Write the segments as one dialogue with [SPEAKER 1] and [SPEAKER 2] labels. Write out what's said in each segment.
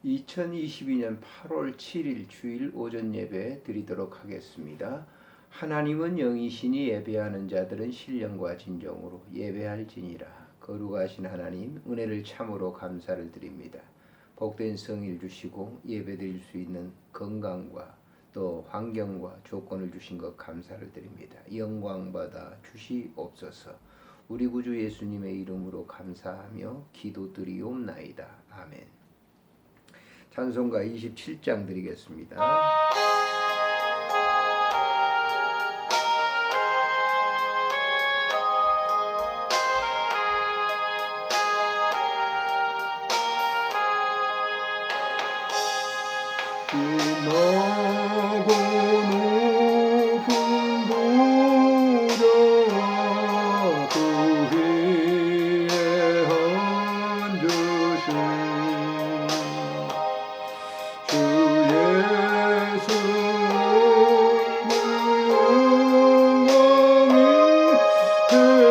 [SPEAKER 1] 2022년 8월 7일 주일 오전 예배 드리도록 하겠습니다. 하나님은 영이시니 예배하는 자들은 신령과 진정으로 예배할지니라. 거룩하신 하나님, 은혜를 참으로 감사를 드립니다. 복된 성일 주시고 예배 드릴 수 있는 건강과 또 환경과 조건을 주신 것 감사를 드립니다. 영광받아 주시옵소서. 우리 구주 예수님의 이름으로 감사하며 기도드리옵나이다. 아멘. 찬송가 27장 드리겠습니다. 빛나고 높은 보좌와 그 위에 앉으신 주 예수 영광이 해같이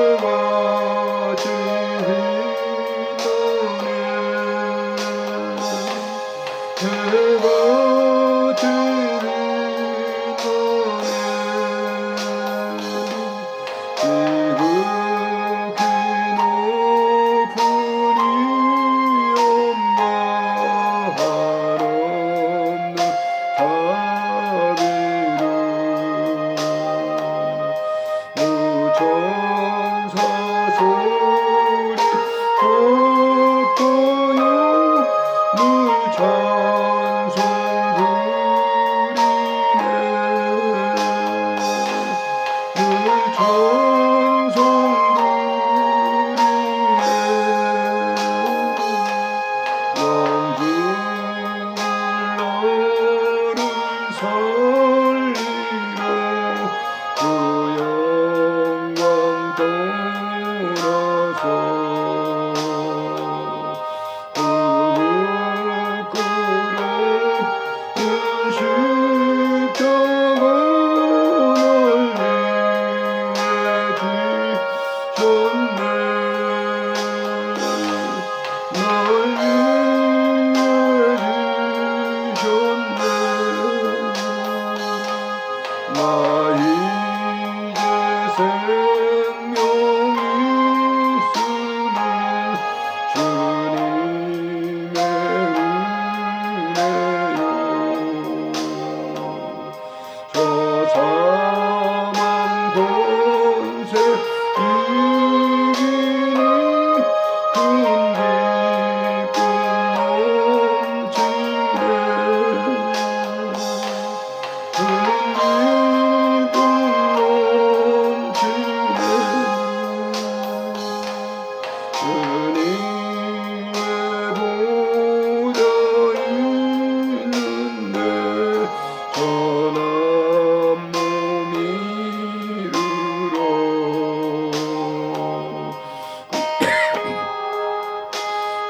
[SPEAKER 1] 빛나네.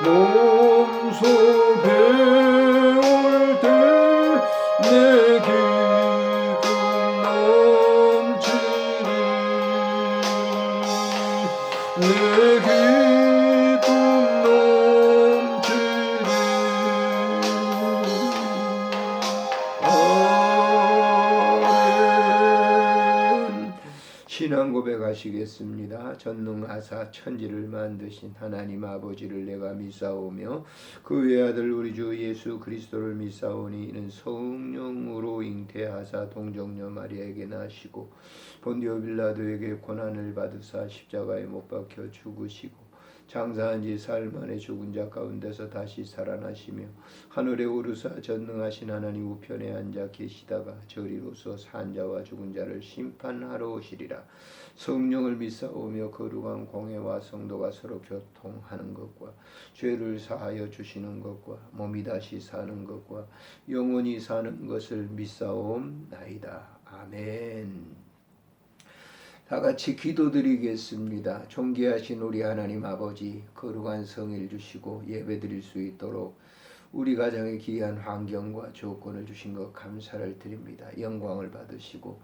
[SPEAKER 1] 몸소 배울 때 내 기쁨 넘치리 내 기쁨 넘치리 아멘. 신앙 고백하시겠습니다. 전능하사 천지를 만드신 하나님 아버지를 내가 믿사오며 그 외아들 우리 주 예수 그리스도를 믿사오니 이는 성령으로 잉태하사 동정녀 마리아에게 나시고 본디오 빌라도에게 고난을 받으사 십자가에 못 박혀 죽으시고 장사한 지 사흘 만에 죽은 자 가운데서 다시 살아나시며 하늘에 오르사 전능하신 하나님 우편에 앉아 계시다가 저리로서 산 자와 죽은 자를 심판하러 오시리라. 성령을 믿사오며 거룩한 공회와 성도가 서로 교통하는 것과 죄를 사하여 주시는 것과 몸이 다시 사는 것과 영원히 사는 것을 믿사옵나이다. 아멘. 다 같이 기도드리겠습니다. 존귀하신 우리 하나님 아버지, 거룩한 성일 주시고 예배드릴 수 있도록 우리 가정에 귀한 환경과 조건을 주신 것 감사를 드립니다. 영광을 받으시고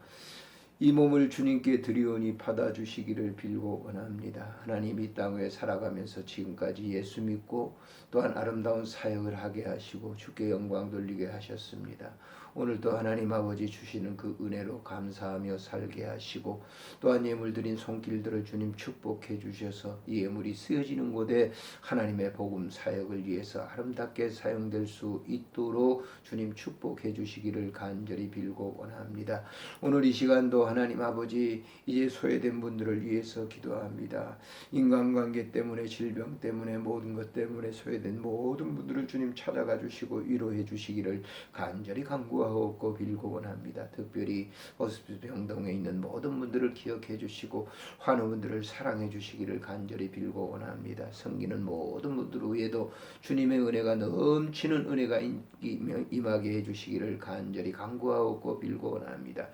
[SPEAKER 1] 이 몸을 주님께 드리오니 받아주시기를 빌고 원합니다. 하나님 이 땅에 살아가면서 지금까지 예수 믿고 또한 아름다운 사역을 하게 하시고 주께 영광 돌리게 하셨습니다. 오늘도 하나님 아버지 주시는 그 은혜로 감사하며 살게 하시고 또한 예물 드린 손길들을 주님 축복해 주셔서 이 예물이 쓰여지는 곳에 하나님의 복음 사역을 위해서 아름답게 사용될 수 있도록 주님 축복해 주시기를 간절히 빌고 원합니다. 오늘 이 시간도 하나님 아버지 이제 소외된 분들을 위해서 기도합니다. 인간관계 때문에 질병 때문에 모든 것 때문에 소외된 모든 분들을 주님 찾아가 주시고 위로해 주시기를 간절히 간구하옵고 빌고 원합니다. 특별히 호스피스 병동에 있는 모든 분들을 기억해 주시고 환우분들을 사랑해 주시기를 간절히 빌고 원합니다. 섬기는 모든 분들 위에도 주님의 은혜가 넘치는 은혜가 임하게 해주시기를 간절히 간구하옵고 빌고 원합니다.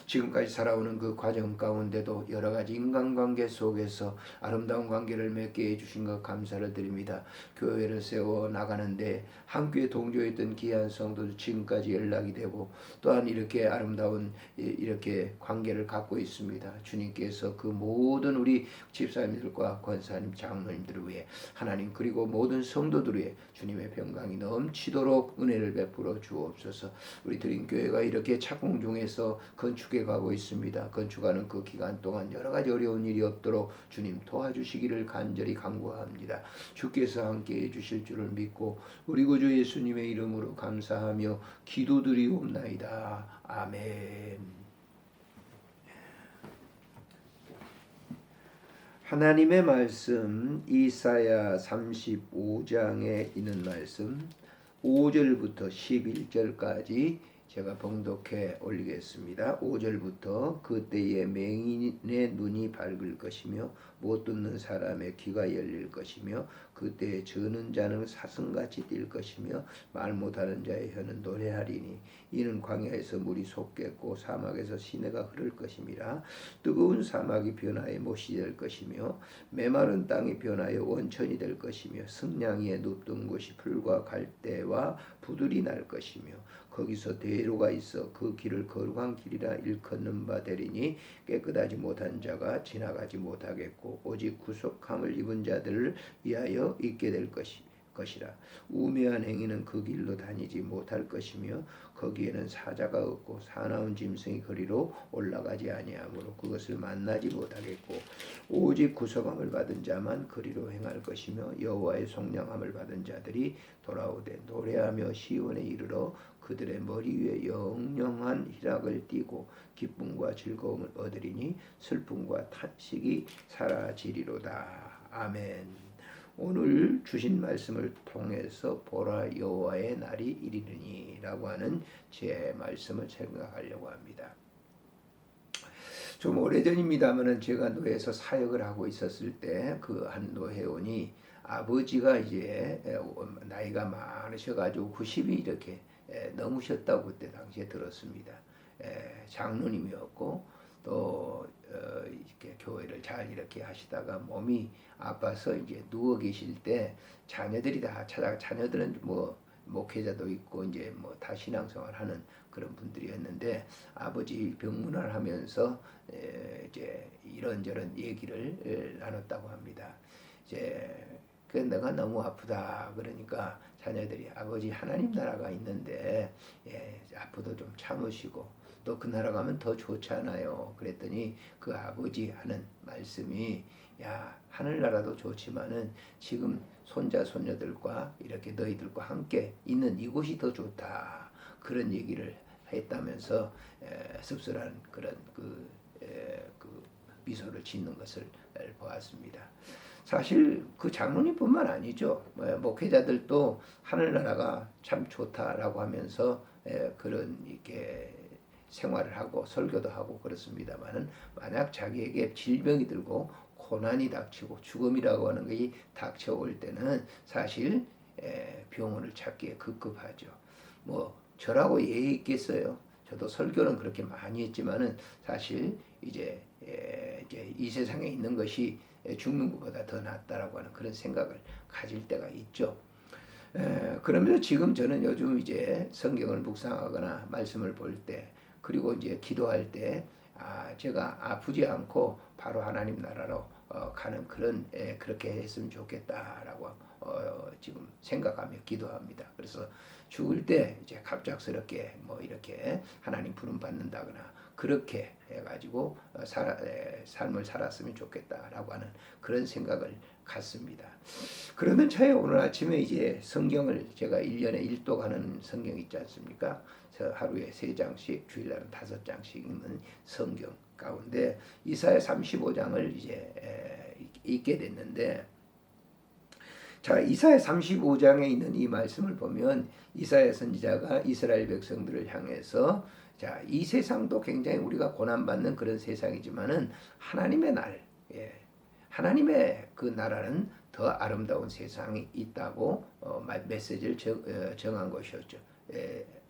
[SPEAKER 1] 지금까지 살아오는 그 과정 가운데도 여러 가지 인간관계 속에서 아름다운 관계를 맺게 해주신 것 감사를 드립니다. 교회를 세워 나가는데 함께 동조했던 귀한 성도들 지금까지 연락이 되고 또한 이렇게 아름다운 이렇게 관계를 갖고 있습니다. 주님께서 그 모든 우리 집사님들과 권사님 장로님들을 위해 하나님 그리고 모든 성도들 위해 주님의 평강이 넘치도록 은혜를 베풀어 주옵소서. 우리 드림교회가 이렇게 착공 중에서 건축해 가고 있습니다. 건축하는 그 기간 동안 여러 가지 어려운 일이 없도록 주님 도와주시기를 간절히 간구합니다. 주께서 함께 해주실 줄을 믿고 우리 구주 예수님의 이름으로 감사하며 기도드리옵나이다. 아멘. 하나님의 말씀 이사야 35장에 있는 말씀 5절부터 11절까지 제가 봉독해 올리겠습니다. 5절부터 그때에 맹인의 눈이 밝을 것이며 못 듣는 사람의 귀가 열릴 것이며 그때에 저는 자는 사슴같이 뛸 것이며 말 못하는 자의 혀는 노래하리니 이는 광야에서 물이 솟겠고 사막에서 시내가 흐를 것임이라. 뜨거운 사막이 변화에 못이 될 것이며 메마른 땅이 변화에 원천이 될 것이며 승냥 위에 눕던 곳이 풀과 갈대와 부들이 날 것이며 거기서 대로가 있어 그 길을 거룩한 길이라 일컫는 바 되리니 깨끗하지 못한 자가 지나가지 못하겠고 오직 구속함을 입은 자들을 위하여 있게 될 것이라. 우매한 행위는 그 길로 다니지 못할 것이며 거기에는 사자가 없고 사나운 짐승이 거리로 올라가지 아니하므로 그것을 만나지 못하겠고 오직 구속함을 받은 자만 거리로 행할 것이며 여호와의 속량함을 받은 자들이 돌아오되 노래하며 시온에 이르러 그들의 머리 위에 영영한 희락을 띠고 기쁨과 즐거움을 얻으리니 슬픔과 탄식이 사라지리로다. 아멘. 오늘 주신 말씀을 통해서 보라 여호와의 날이 이르리니 라고 하는 제 말씀을 생각하려고 합니다. 좀 오래전입니다만은 제가 노예에서 사역을 하고 있었을 때 그 한 노회원이 아버지가 이제 나이가 많으셔가지고 90이 이렇게 넘으셨다고 그때 당시에 들었습니다. 장로님이었고 또 이렇게 교회를 잘 이렇게 하시다가 몸이 아파서 이제 누워 계실 때 자녀들이 다 찾아가 자녀들은 뭐 목회자도 있고 이제 뭐 다 신앙생활 하는 그런 분들이었는데 아버지 병문안 하면서 이제 이런저런 얘기를 나눴다고 합니다. 이제 그 내가 너무 아프다 그러니까 자녀들이 아버지 하나님 나라가 있는데 아프도 좀 참으시고 또 그 나라 가면 더 좋잖아요. 그랬더니 그 아버지 하는 말씀이 야 하늘나라도 좋지만은 지금 손자 손녀들과 이렇게 너희들과 함께 있는 이곳이 더 좋다. 그런 얘기를 했다면서 씁쓸한 그런 그 미소를 짓는 것을 보았습니다. 사실 그 장로님뿐만 아니죠. 목회자들도 하늘나라가 참 좋다라고 하면서 그런 이렇게 생활을 하고 설교도 하고 그렇습니다만은 만약 자기에게 질병이 들고 고난이 닥치고 죽음이라고 하는 것이 닥쳐올 때는 사실 병원을 찾기에 급급하죠. 뭐 저라고 예의 있겠어요. 저도 설교는 그렇게 많이 했지만은 사실 이제 이 세상에 있는 것이 죽는 것보다 더 낫다라고 하는 그런 생각을 가질 때가 있죠. 그러면서 지금 저는 요즘 이제 성경을 묵상하거나 말씀을 볼 때 그리고 이제 기도할 때 제가 아프지 않고 바로 하나님 나라로 가는 그런 그렇게 했으면 좋겠다라고 지금 생각하며 기도합니다. 그래서 죽을 때 이제 갑작스럽게 뭐 이렇게 하나님 부름 받는다거나 그렇게 해가지고 삶을 살았으면 좋겠다라고 하는 그런 생각을 갖습니다. 그러던 차에 오늘 아침에 이제 성경을 제가 1년에 1독하는 성경 있지 않습니까? 하루에 3장씩 주일날은 5장씩 읽는 성경 가운데 이사야 35장을 이제 읽게 됐는데, 자, 이사야 35장에 있는 이 말씀을 보면 이사야 선지자가 이스라엘 백성들을 향해서 자, 이 세상도 굉장히 우리가 고난받는 그런 세상이지만은 하나님의 날, 하나님의 그 나라는 더 아름다운 세상이 있다고 메시지를 정한 것이었죠.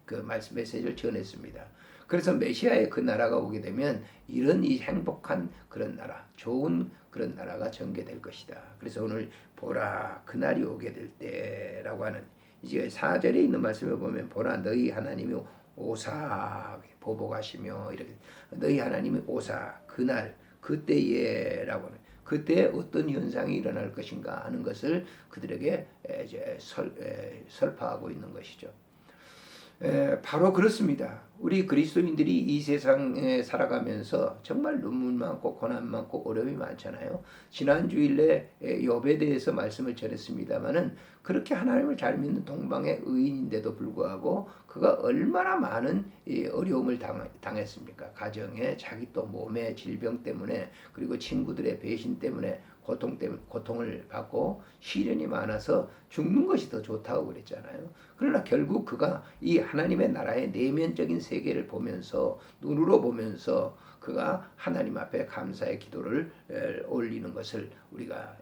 [SPEAKER 1] 그 말씀 메시지를 전했습니다. 그래서 메시아의 그 나라가 오게 되면 이런 이 행복한 그런 나라, 좋은 그런 나라가 전개될 것이다. 그래서 오늘 보라 그날이 오게 될 때라고 하는 이제 4절에 있는 말씀을 보면 보라 너희 하나님이 오사 보복하시며 이렇게 너희 하나님이 오사 그날 그때에라고 하는 그때 어떤 현상이 일어날 것인가 하는 것을 그들에게 이제 설파하고 있는 것이죠. 바로 그렇습니다. 우리 그리스도인들이 이 세상에 살아가면서 정말 눈물 많고 고난 많고 어려움이 많잖아요. 지난 주일에 욥에 대해서 말씀을 전했습니다마는 그렇게 하나님을 잘 믿는 동방의 의인인데도 불구하고 그가 얼마나 많은 어려움을 당했습니까? 가정에 자기 또 몸의 질병 때문에 그리고 친구들의 배신 때문에 고통을 받고 시련이 많아서 죽는 것이 더 좋다고 그랬잖아요. 그러나 결국 그가 이 하나님의 나라의 내면적인 세계를 보면서 눈으로 보면서 그가 하나님 앞에 감사의 기도를 올리는 것을 우리가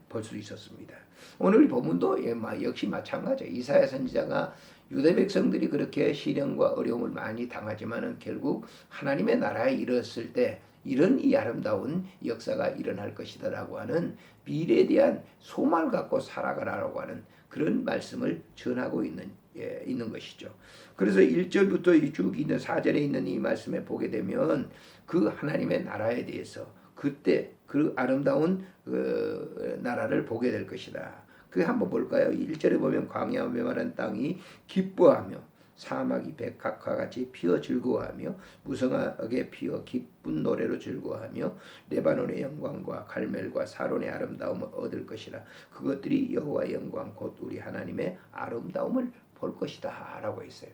[SPEAKER 1] 볼 수 있었습니다. 오늘 본문도 역시 마찬가지예요. 이사야 선지자가 유대 백성들이 그렇게 시련과 어려움을 많이 당하지만은 결국 하나님의 나라에 이르렀을 때 이런 이 아름다운 역사가 일어날 것이다라고 하는 미래에 대한 소망을 갖고 살아가라고 하는 그런 말씀을 전하고 있는 것이죠. 그래서 1절부터 쭉 있는 4절에 있는 이 말씀에 보게 되면 그 하나님의 나라에 대해서 그때 그 아름다운 그 나라를 보게 될 것이다. 그 한번 볼까요? 1절에 보면 광야와 메마른 땅이 기뻐하며 사막이 백합과 같이 피어 즐거워하며 무성하게 피어 기쁜 노래로 즐거워하며 레바논의 영광과 갈멜과 사론의 아름다움을 얻을 것이라. 그것들이 여호와의 영광 곧 우리 하나님의 아름다움을 볼 것이다 라고 했어요.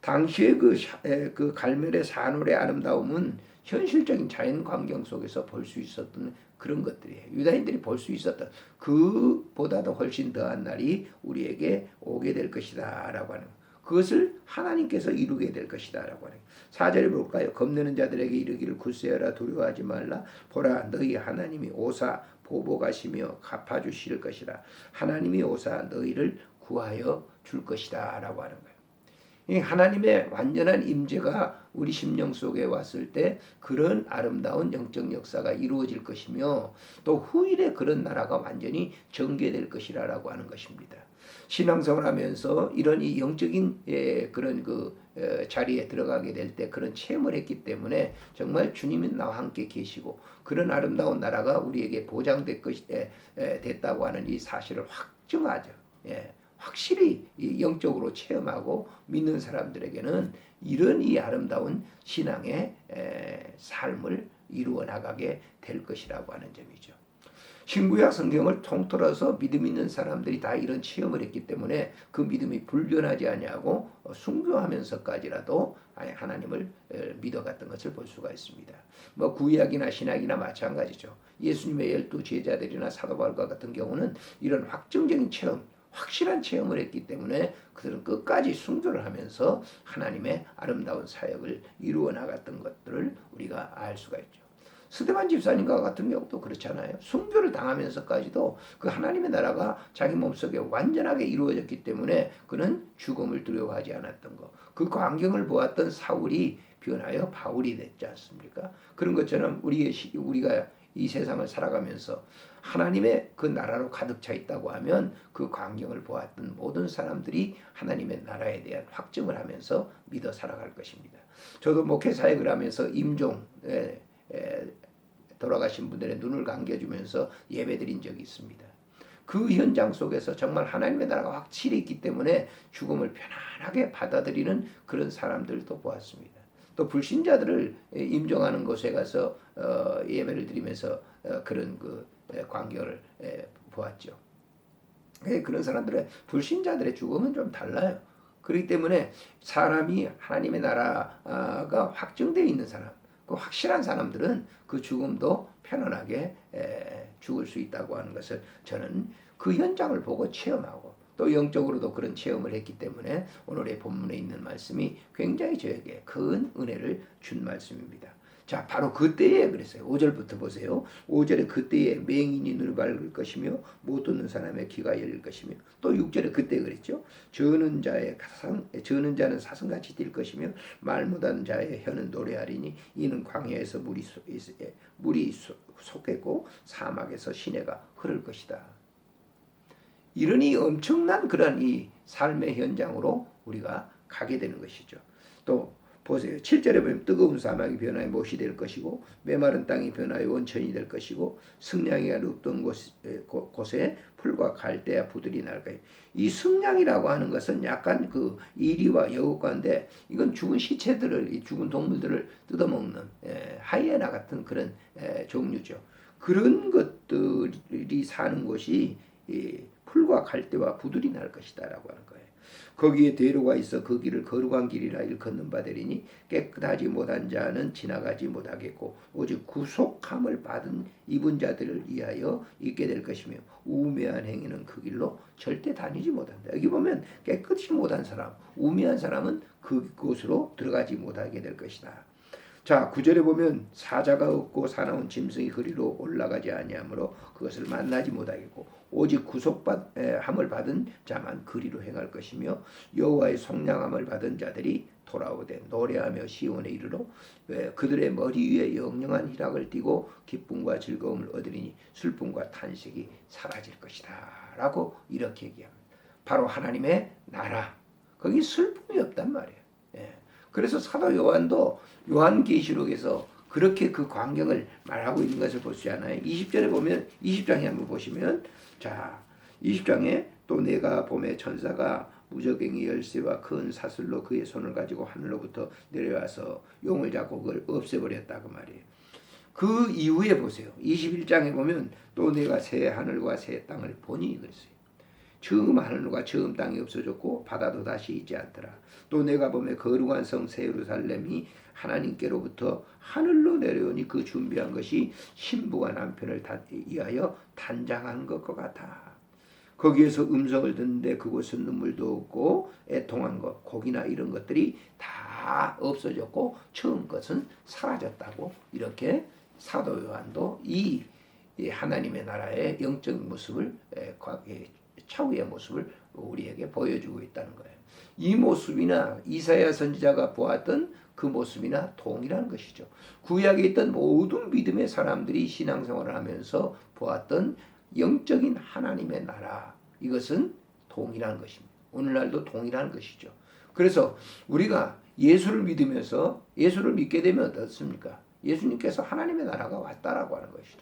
[SPEAKER 1] 당시에 그 갈멜의 사론의 아름다움은 현실적인 자연 광경 속에서 볼 수 있었던 그런 것들이에요. 유다인들이 볼 수 있었던 그보다도 훨씬 더한 날이 우리에게 오게 될 것이다 라고 하는 그것을 하나님께서 이루게 될 것이다 라고 하는 4절에 볼까요? 겁내는 자들에게 이르기를 굳세어라 두려워하지 말라. 보라 너희 하나님이 오사 보복하시며 갚아주실 것이라. 하나님이 오사 너희를 구하여 줄 것이다 라고 하는 거예요. 이 하나님의 완전한 임재가 우리 심령 속에 왔을 때 그런 아름다운 영적 역사가 이루어질 것이며 또 후일에 그런 나라가 완전히 전개될 것이라고 하는 것입니다. 신앙생활 하면서 이런 이 영적인 그런 자리에 들어가게 될 때 그런 체험을 했기 때문에 정말 주님이 나와 함께 계시고 그런 아름다운 나라가 우리에게 됐다고 하는 이 사실을 확증하죠. 확실히 영적으로 체험하고 믿는 사람들에게는 이런 이 아름다운 신앙의 삶을 이루어 나가게 될 것이라고 하는 점이죠. 신구약 성경을 통틀어서 믿음 있는 사람들이 다 이런 체험을 했기 때문에 그 믿음이 불변하지 아니하고 순교하면서까지라도 하나님을 믿어갔던 것을 볼 수가 있습니다. 뭐 구약이나 신약이나 마찬가지죠. 예수님의 12 제자들이나 사도 바울과 같은 경우는 이런 확정적인 체험, 확실한 체험을 했기 때문에 그들은 끝까지 순교를 하면서 하나님의 아름다운 사역을 이루어 나갔던 것들을 우리가 알 수가 있죠. 스데반 집사님과 같은 경우도 그렇잖아요. 순교를 당하면서까지도 그 하나님의 나라가 자기 몸속에 완전하게 이루어졌기 때문에 그는 죽음을 두려워하지 않았던 것. 그 광경을 보았던 사울이 변하여 바울이 됐지 않습니까? 그런 것처럼 우리가 이 세상을 살아가면서 하나님의 그 나라로 가득 차 있다고 하면 그 광경을 보았던 모든 사람들이 하나님의 나라에 대한 확증을 하면서 믿어 살아갈 것입니다. 저도 목회 사역을 하면서 임종 돌아가신 분들의 눈을 감겨주면서 예배드린 적이 있습니다. 그 현장 속에서 정말 하나님의 나라가 확실히 있기 때문에 죽음을 편안하게 받아들이는 그런 사람들도 보았습니다. 또 불신자들을 임종하는 곳에 가서 예배를 드리면서 그런 그 광경을 보았죠. 그런 사람들의 불신자들의 죽음은 좀 달라요. 그렇기 때문에 사람이 하나님의 나라가 확정되어 있는 사람, 그 확실한 사람들은 그 죽음도 편안하게 죽을 수 있다고 하는 것을 저는 그 현장을 보고 체험하고 또 영적으로도 그런 체험을 했기 때문에 오늘의 본문에 있는 말씀이 굉장히 저에게 큰 은혜를 준 말씀입니다. 자, 바로 그때에 그랬어요. 5절부터 보세요. 5절에 그때에 맹인이 눈을 밝을 것이며 못 듣는 사람의 귀가 열릴 것이며 또 6절에 그때 그랬죠. 저는 자는 사슴같이 뛸 것이며 말 못하는 자의 혀는 노래하리니 이는 광야에서 물이 솟겠고 사막에서 시내가 흐를 것이다. 이러니 엄청난 그런 이 삶의 현장으로 우리가 가게 되는 것이죠. 또 보세요. 7절에 보면 뜨거운 사막이 변화의 못이 될 것이고 메마른 땅이 변화의 원천이 될 것이고 승냥이가 눕던 곳에 풀과 갈대와 부들이 날 거예요. 이 승냥이라고 하는 것은 약간 그 이리와 여우과인데 이건 죽은 시체들을 죽은 동물들을 뜯어먹는 하이에나 같은 그런 종류죠. 그런 것들이 사는 곳이 풀과 갈대와 부들이 날 것이다 라고 하는 거예요. 거기에 대로가 있어 그 길을 거룩한 길이라 일컫는 바 되리니 깨끗하지 못한 자는 지나가지 못하겠고 오직 구속함을 입은 자들을 위하여 있게 될 것이며 우매한 행위는 그 길로 절대 다니지 못한다. 여기 보면 깨끗이 못한 사람, 우매한 사람은 그곳으로 들어가지 못하게 될 것이다. 자, 9절에 보면 사자가 없고 사나운 짐승이 그리로 올라가지 아니하므로 그것을 만나지 못하겠고 오직 구속함을 받은 자만 그리로 행할 것이며 여호와의 속량함을 받은 자들이 돌아오되 노래하며 시온에 이르러 그들의 머리 위에 영영한 희락을 띠고 기쁨과 즐거움을 얻으리니 슬픔과 탄식이 사라질 것이다 라고 이렇게 얘기합니다. 바로 하나님의 나라, 거기 슬픔이 없단 말이에요. 그래서 사도 요한도 요한계시록에서 그렇게 그 광경을 말하고 있는 것을 볼 수 있잖아요. 20절에 보면 20장에 한번 보시면 자 20장에 또 내가 봄에 천사가 무적행의 열쇠와 큰 사슬로 그의 손을 가지고 하늘로부터 내려와서 용을 잡고 그걸 없애버렸다 그 말이에요. 그 이후에 보세요. 21장에 보면 또 내가 새 하늘과 새 땅을 보니 그랬어요. 처음 하늘과 처음 땅이 없어졌고 바다도 다시 있지 않더라. 또 내가 보면 거룩한 성 새 예루살렘이 하나님께로부터 하늘로 내려오니 그 준비한 것이 신부가 남편을 위하여 단장한 것과 같아. 거기에서 음성을 듣는데 그곳은 눈물도 없고 애통한 것, 고기나 이런 것들이 다 없어졌고 처음 것은 사라졌다고 이렇게 사도 요한도 이 하나님의 나라의 영적 모습을 차후의 모습을 우리에게 보여주고 있다는 거예요. 이 모습이나 이사야 선지자가 보았던 그 모습이나 동일한 것이죠. 구약에 있던 모든 믿음의 사람들이 신앙생활을 하면서 보았던 영적인 하나님의 나라, 이것은 동일한 것입니다. 오늘날도 동일한 것이죠. 그래서 우리가 예수를 믿으면서 예수를 믿게 되면 어떻습니까? 예수님께서 하나님의 나라가 왔다라고 하는 것이죠.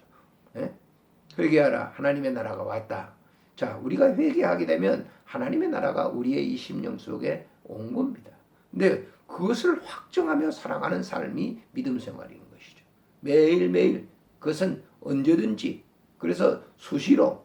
[SPEAKER 1] 회개하라, 하나님의 나라가 왔다. 자, 우리가 회개하게 되면 하나님의 나라가 우리의 이 심령 속에 온 겁니다. 근데 그것을 확정하며 살아가는 삶이 믿음 생활인 것이죠. 매일매일 그것은 언제든지 그래서 수시로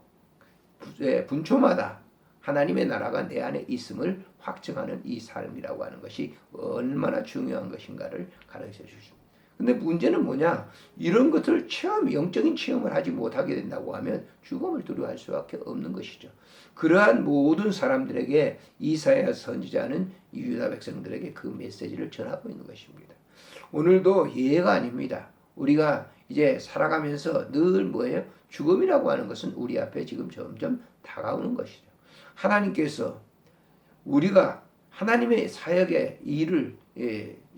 [SPEAKER 1] 분초마다 하나님의 나라가 내 안에 있음을 확증하는 이 삶이라고 하는 것이 얼마나 중요한 것인가를 가르쳐 주십니다. 근데 문제는 뭐냐? 이런 것을 영적인 체험을 하지 못하게 된다고 하면 죽음을 두려워할 수밖에 없는 것이죠. 그러한 모든 사람들에게 이사야 선지자는 유다 백성들에게 그 메시지를 전하고 있는 것입니다. 오늘도 예가 아닙니다. 우리가 이제 살아가면서 늘 뭐예요? 죽음이라고 하는 것은 우리 앞에 지금 점점 다가오는 것이죠. 하나님께서 우리가 하나님의 사역의 일을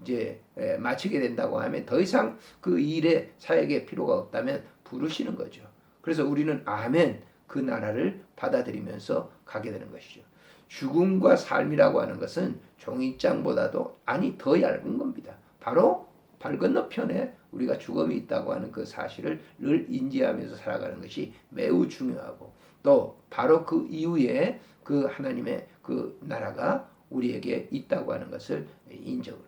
[SPEAKER 1] 이제 마치게 된다고 하면 더 이상 그 일의 사역의 필요가 없다면 부르시는 거죠. 그래서 우리는 아멘 그 나라를 받아들이면서 가게 되는 것이죠. 죽음과 삶이라고 하는 것은 종이장보다도 더 얇은 겁니다. 바로 발 건너편에 우리가 죽음이 있다고 하는 그 사실을 늘 인지하면서 살아가는 것이 매우 중요하고, 또 바로 그 이후에 그 하나님의 그 나라가 우리에게 있다고 하는 것을 인정을.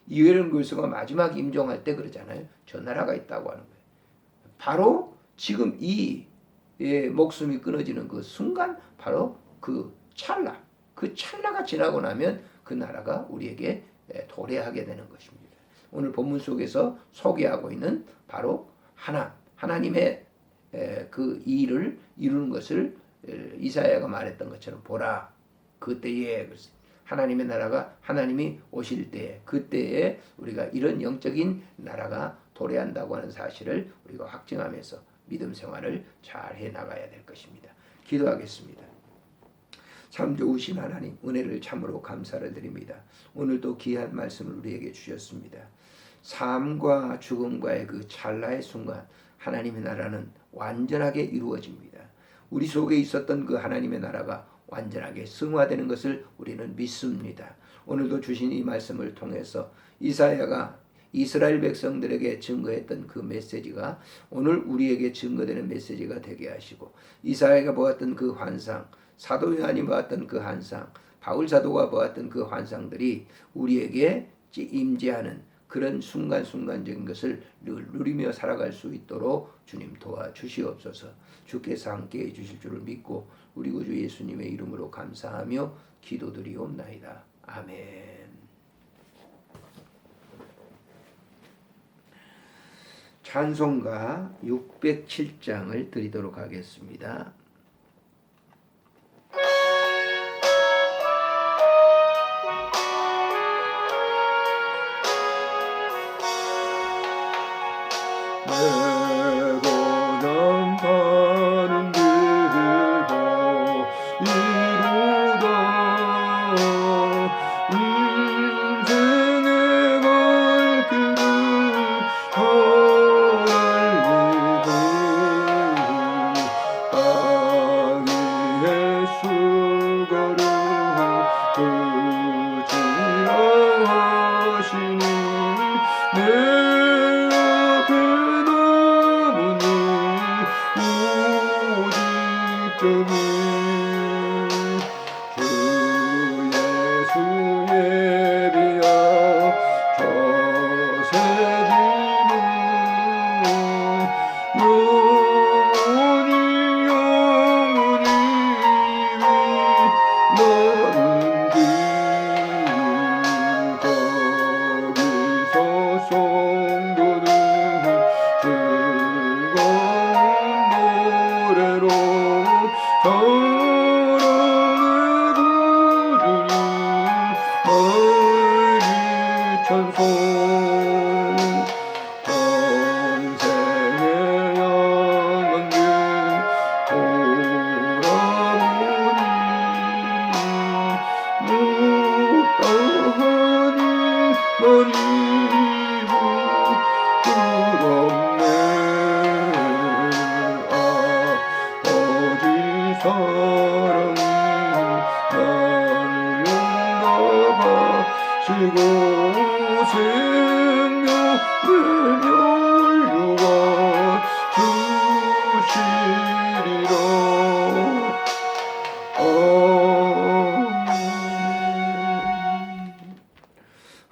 [SPEAKER 1] 이해는 글서가 마지막 임종할 때 그러잖아요. 저 나라가 있다고 하는 거예요. 바로 지금 이 목숨이 끊어지는 그 순간, 바로 그 찰나가 지나고 나면 그 나라가 우리에게 도래하게 되는 것입니다. 오늘 본문 속에서 소개하고 있는 바로 하나님의 그 일을 이루는 것을 이사야가 말했던 것처럼 보라, 그때에 하나님의 나라가 하나님이 오실 때, 그때에 우리가 이런 영적인 나라가 도래한다고 하는 사실을 우리가 확증하면서 믿음 생활을 잘 해나가야 될 것입니다. 기도하겠습니다. 참 좋으신 하나님, 은혜를 참으로 감사를 드립니다. 오늘도 귀한 말씀을 우리에게 주셨습니다. 삶과 죽음과의 그 찰나의 순간 하나님의 나라는 완전하게 이루어집니다. 우리 속에 있었던 그 하나님의 나라가 완전하게 승화되는 것을 우리는 믿습니다. 오늘도 주신 이 말씀을 통해서 이사야가 이스라엘 백성들에게 증거했던 그 메시지가 오늘 우리에게 증거되는 메시지가 되게 하시고, 이사야가 보았던 그 환상, 사도 요한이 보았던 그 환상, 바울 사도가 보았던 그 환상들이 우리에게 임재하는 그런 순간순간적인 것을 늘 누리며 살아갈 수 있도록 주님 도와주시옵소서. 주께서 함께해 주실 줄을 믿고 우리 구주 예수님의 이름으로 감사하며 기도드리옵나이다. 아멘. 찬송가 607장을 드리도록 하겠습니다.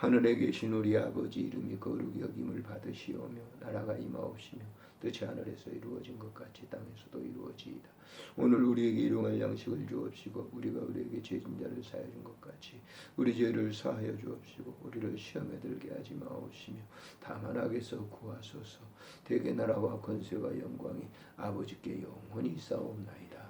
[SPEAKER 1] 하늘에 계신 우리 아버지 이름이 거룩히 여김을 받으시오며 나라가 임하옵시며 뜻이 하늘에서 이루어진 것 같이 땅에서도 이루어지이다. 오늘 우리에게 일용할 양식을 주옵시고 우리가 우리에게 죄진 자를 사하여 준 것 같이 우리 죄를 사하여 주옵시고 우리를 시험에 들게 하지 마옵시며 다만 악에서 구하소서. 대개 나라와 권세와 영광이 아버지께 영원히 있사옵나이다.